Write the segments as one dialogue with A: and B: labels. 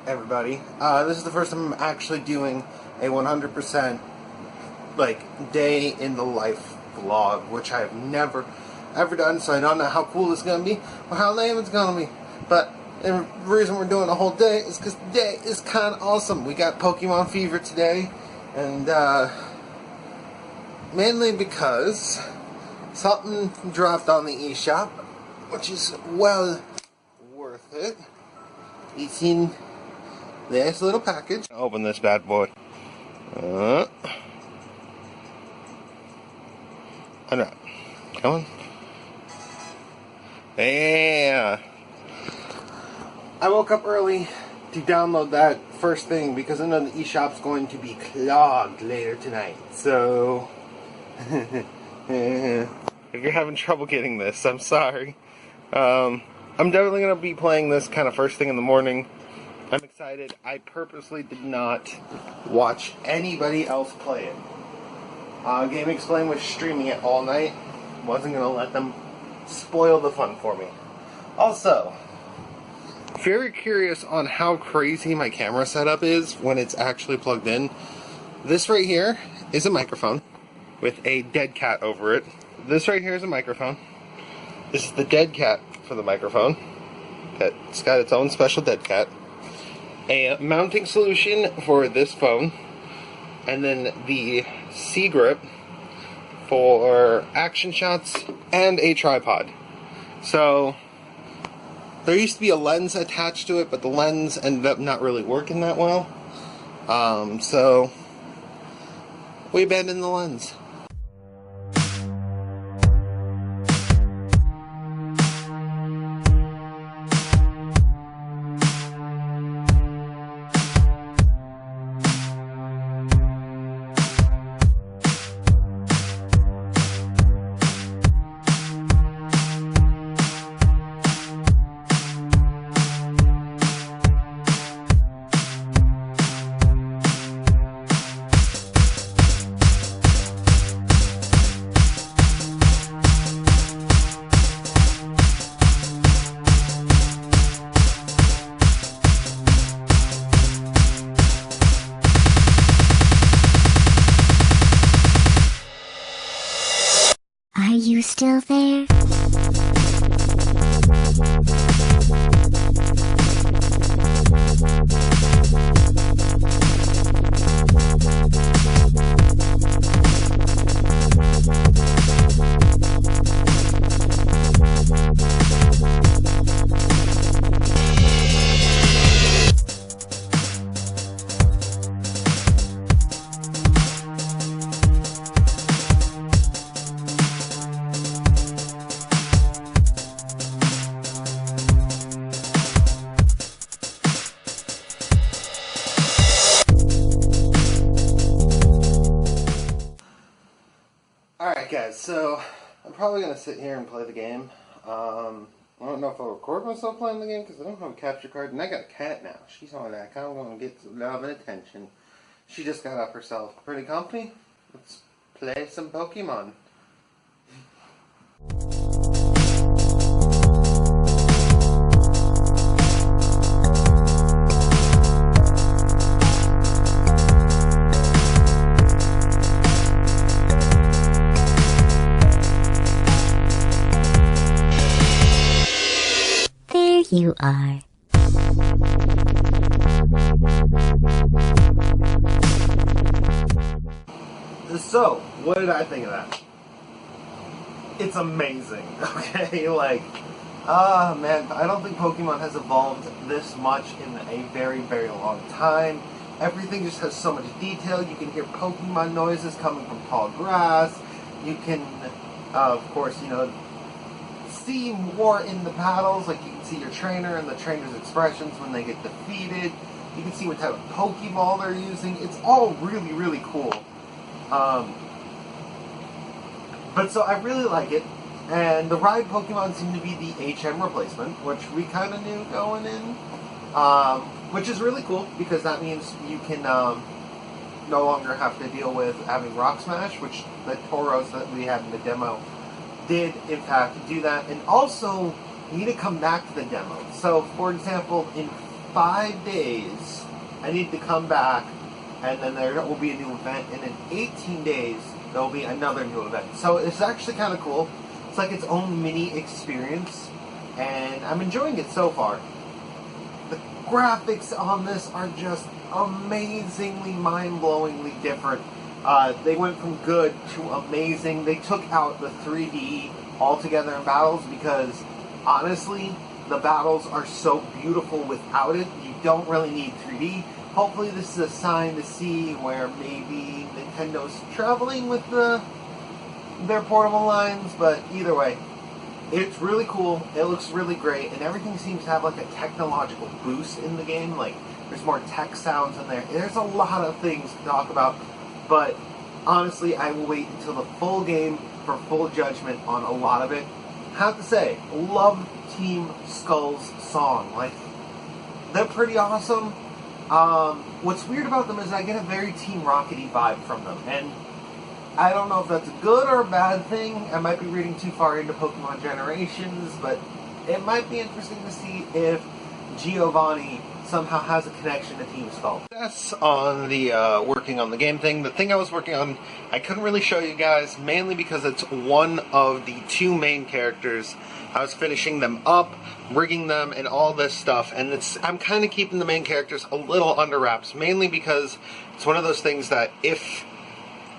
A: everybody. This is the first time I'm actually doing a 100% like day in the life vlog, which I have never ever done, so I don't know how cool it's gonna be or how lame it's gonna be. But the reason we're doing a whole day is because today is kind of awesome. We got Pokemon Fever today, and mainly because something dropped on the eShop, which is well worth it. It's in this little package. Open this bad boy. Alright, come on. Yeah. I woke up early to download that first thing because I know the eShop's going to be clogged later tonight. So, if you're having trouble getting this, I'm sorry. I'm definitely going to be playing this kind of first thing in the morning. I'm excited. I purposely did not watch anybody else play it. Game Explain was streaming it all night. Wasn't going to let them spoil the fun for me. Also, very curious on how crazy my camera setup is when it's actually plugged in. This right here is a microphone with a dead cat over it. This right here is a microphone. This is the dead cat for the microphone. It's got its own special dead cat. A mounting solution for this phone. And then the C-grip for action shots and a tripod. So there used to be a lens attached to it, but the lens ended up not really working that well. So we abandoned the lens.
B: Are you still there?
A: Alright guys, so I'm probably going to sit here and play the game. I don't know if I'll record myself playing the game because I don't have a capture card, and I got a cat now. She's on that. I'm going to get some love and attention. She just got up herself. Pretty comfy? Let's play some Pokemon.
B: You are.
A: So, what did I think of that? It's amazing, okay? Like, man, I don't think Pokemon has evolved this much in a very, very long time. Everything just has so much detail. You can hear Pokemon noises coming from tall grass. You can, of course, you know, see more in the battles. Like, you can see your trainer and the trainer's expressions when they get defeated. You can see what type of Pokeball they're using. It's all really, really cool. But so I really like it. And the ride Pokemon seem to be the HM replacement, which we kind of knew going in. Which is really cool, because that means you can no longer have to deal with having Rock Smash, which the Tauros that we had in the demo did, in fact, do that. And also, you need to come back to the demo. So, for example, in 5 days, I need to come back, and then there will be a new event, and in 18 days, there will be another new event. So it's actually kind of cool. It's like its own mini experience, and I'm enjoying it so far. The graphics on this are just amazingly, mind-blowingly different. They went from good to amazing. They took out the 3D altogether in battles because, honestly, the battles are so beautiful without it. You don't really need 3D. Hopefully this is a sign to see where maybe Nintendo's traveling with their portable lines, but either way, it's really cool. It looks really great, and everything seems to have like a technological boost in the game. Like, there's more tech sounds in there. There's a lot of things to talk about, but honestly, I will wait until the full game for full judgment on a lot of it. I have to say, love Team Skull's song. Like, they're pretty awesome. What's weird about them is I get a very Team Rocket-y vibe from them, and I don't know if that's a good or a bad thing. I might be reading too far into Pokemon Generations, but it might be interesting to see if Giovanni somehow has a connection to Team Skull. That's on the working on the game thing. The thing I was working on, I couldn't really show you guys, mainly because it's one of the 2 main characters. I was finishing them up, rigging them, and all this stuff, and I'm kind of keeping the main characters a little under wraps, mainly because it's one of those things that if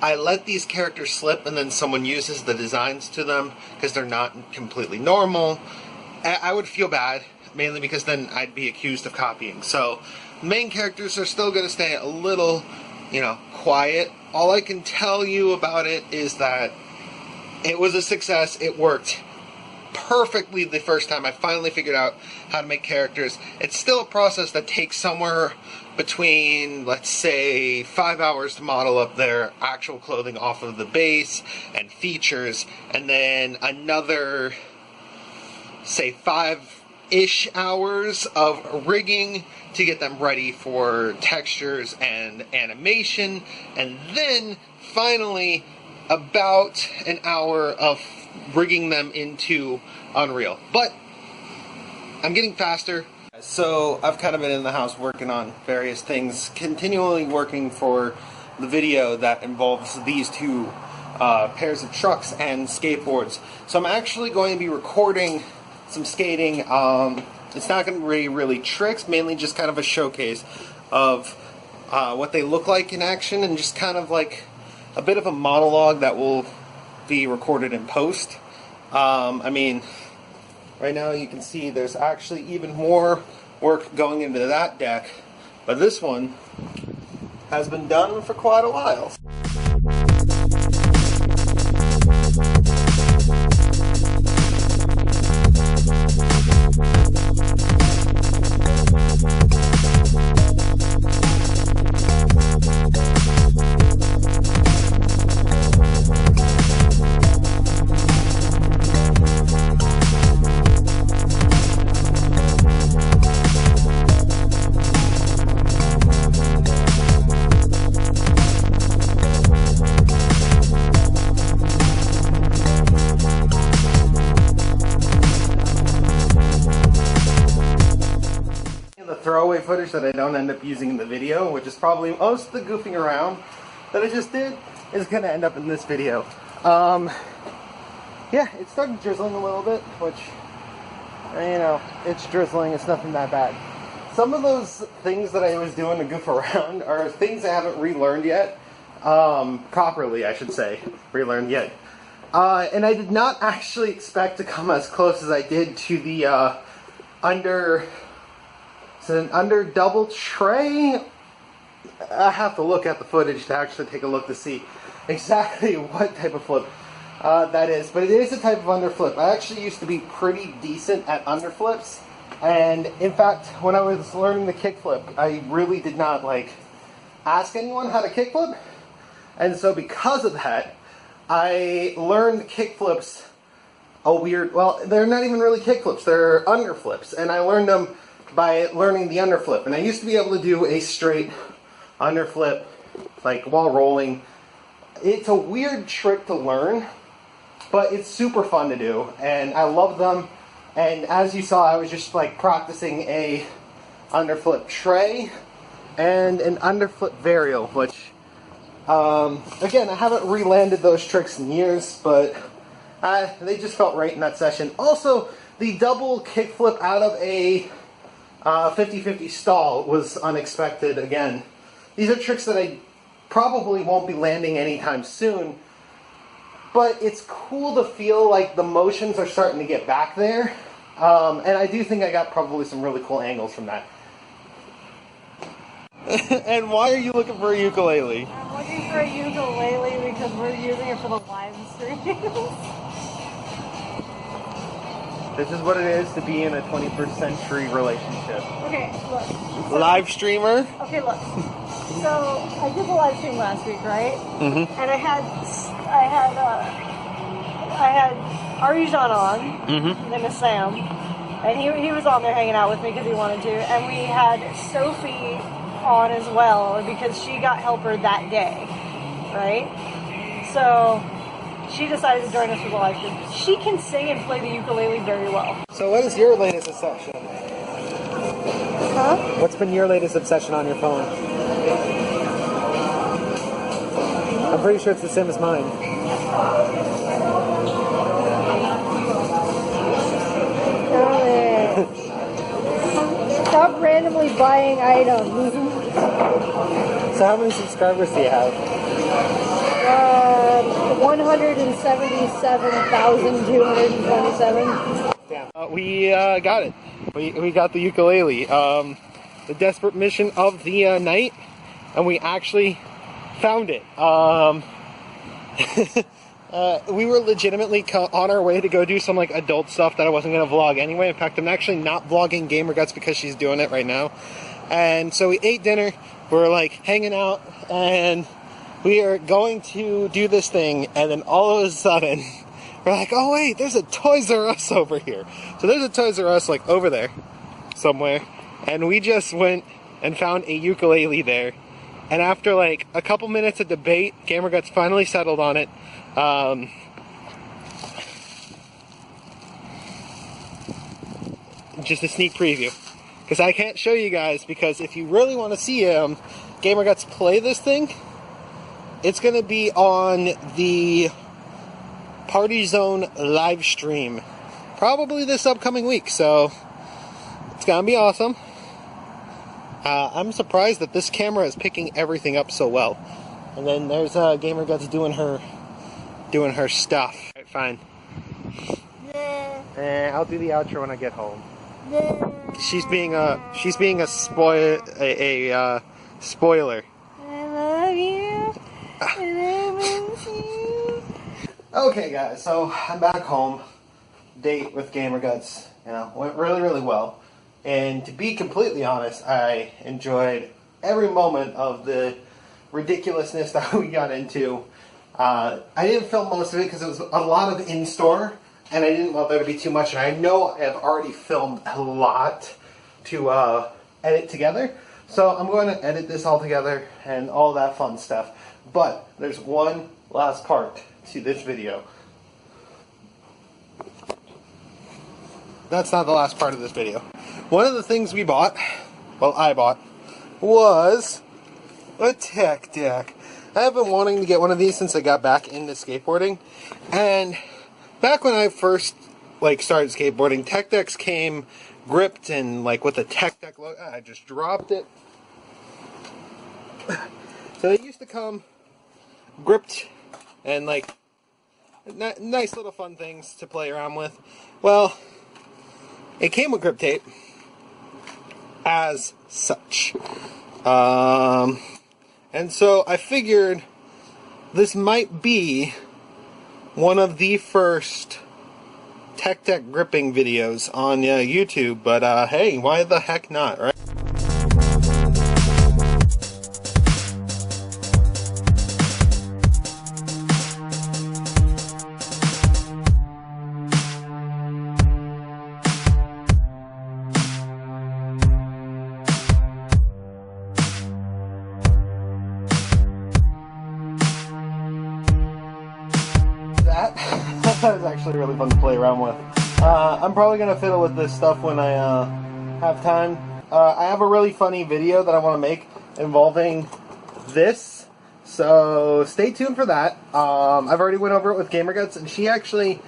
A: I let these characters slip and then someone uses the designs to them because they're not completely normal, I would feel bad, mainly because then I'd be accused of copying. So, main characters are still going to stay a little, quiet. All I can tell you about it is that it was a success. It worked perfectly the first time. I finally figured out how to make characters. It's still a process that takes somewhere between, let's say, 5 hours to model up their actual clothing off of the base and features, and then another, say, 5-ish hours of rigging to get them ready for textures and animation, and then finally about an hour of rigging them into Unreal. But I'm getting faster. So I've kind of been in the house working on various things, continually working for the video that involves these 2 pairs of trucks and skateboards. So I'm actually going to be recording some skating. It's not going to be really tricks, mainly just kind of a showcase of what they look like in action, and just kind of like a bit of a monologue that will be recorded in post. I mean, right now you can see there's actually even more work going into that deck, but this one has been done for quite a while. Throwaway footage that I don't end up using in the video, which is probably most of the goofing around that I just did, is going to end up in this video. Yeah, it started drizzling a little bit, which, it's drizzling, it's nothing that bad. Some of those things that I was doing to goof around are things I haven't relearned yet, properly I should say, relearned yet. And I did not actually expect to come as close as I did to the under double tray. I have to look at the footage to actually take a look to see exactly what type of flip that is, but it is a type of underflip. I actually used to be pretty decent at underflips, and in fact, when I was learning the kickflip, I really did not ask anyone how to kickflip, and so because of that, I learned kickflips well, they're not even really kickflips, they're underflips, and I learned them by learning the underflip. And I used to be able to do a straight underflip, while rolling. It's a weird trick to learn, but it's super fun to do, and I love them. And as you saw, I was just practicing a underflip tray, and an underflip varial, which, again, I haven't re-landed those tricks in years, but they just felt right in that session. Also, the double kickflip out of a 50-50 stall was unexpected again. These are tricks that I probably won't be landing anytime soon, but it's cool to feel like the motions are starting to get back there, and I do think I got probably some really cool angles from that. And why are you looking for a ukulele?
C: I'm looking for a ukulele because we're using it for the live stream.
A: This is what it is to be in a 21st century relationship.
C: Okay, look.
A: Live streamer?
C: Okay, look. So I did the live stream last week, right?
A: Mm-hmm.
C: And I had resion on,
A: Mm-hmm.
C: then Miss Sam, and he was on there hanging out with me because he wanted to, and we had Sophie on as well because she got helper that day, right? So she decided to join us for the live stream. She can sing and play the ukulele very well.
A: So what is your latest obsession?
C: Huh?
A: What's been your latest obsession on your phone? I'm pretty sure it's the same as mine.
C: Stop randomly buying items.
A: So how many subscribers do you have?
C: 177,227.
A: Damn. We got it. We got the ukulele. The desperate mission of the night, and we actually found it. We were legitimately on our way to go do some like adult stuff that I wasn't going to vlog anyway. In fact, I'm actually not vlogging GamerGuts because she's doing it right now. And so we ate dinner, we're like hanging out, and we are going to do this thing, and then all of a sudden, we're like, oh wait, there's a Toys R Us over here. So there's a Toys R Us like over there, somewhere, and we just went and found a ukulele there. And after like a couple minutes of debate, GamerGuts finally settled on it. Just a sneak preview, because I can't show you guys, because if you really want to see GamerGuts play this thing, it's going to be on the Party Zone live stream, probably this upcoming week, so it's going to be awesome. I'm surprised that this camera is picking everything up so well. And then there's GamerGuts doing her stuff. Alright, fine. I'll do the outro when I get home. She's being a spoiler.
C: I love you. And I miss you.
A: Okay, guys, so I'm back home. Date with GamerGuts, went really, really well. And to be completely honest, I enjoyed every moment of the ridiculousness that we got into. I didn't film most of it because it was a lot of in-store, and I didn't want there to be too much. And I know I've already filmed a lot to edit together, so I'm going to edit this all together and all that fun stuff. But there's one last part to this video. That's not the last part of this video. One of the things we bought, well, I bought, was a tech deck. I have been wanting to get one of these since I got back into skateboarding. And back when I first started skateboarding, tech decks came gripped and with a tech deck logo. I just dropped it. So they used to come gripped and nice little fun things to play around with. Well, it came with grip tape as such. And so I figured this might be one of the first tech deck gripping videos on YouTube, but hey, why the heck not, right? That was actually really fun to play around with. I'm probably going to fiddle with this stuff when I have time. I have a really funny video that I want to make involving this, so stay tuned for that. I've already went over it with GamerGuts, and she actually,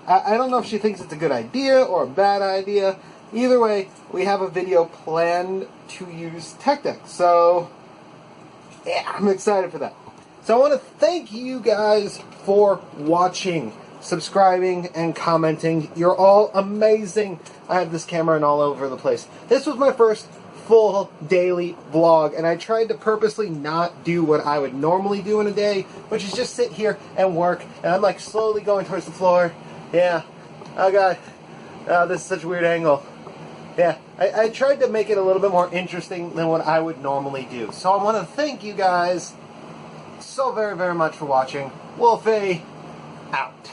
A: I don't know if she thinks it's a good idea or a bad idea. Either way, we have a video planned to use tech deck, so yeah, I'm excited for that. So I want to thank you guys for watching, subscribing, and commenting. You're all amazing. I have this camera and all over the place. This was my first full daily vlog, and I tried to purposely not do what I would normally do in a day, which is just sit here and work, and I'm like slowly going towards the floor. Yeah. Oh god. This is such a weird angle. Yeah. I tried to make it a little bit more interesting than what I would normally do. So I want to thank you guys so very, very much for watching. Wolfie, out.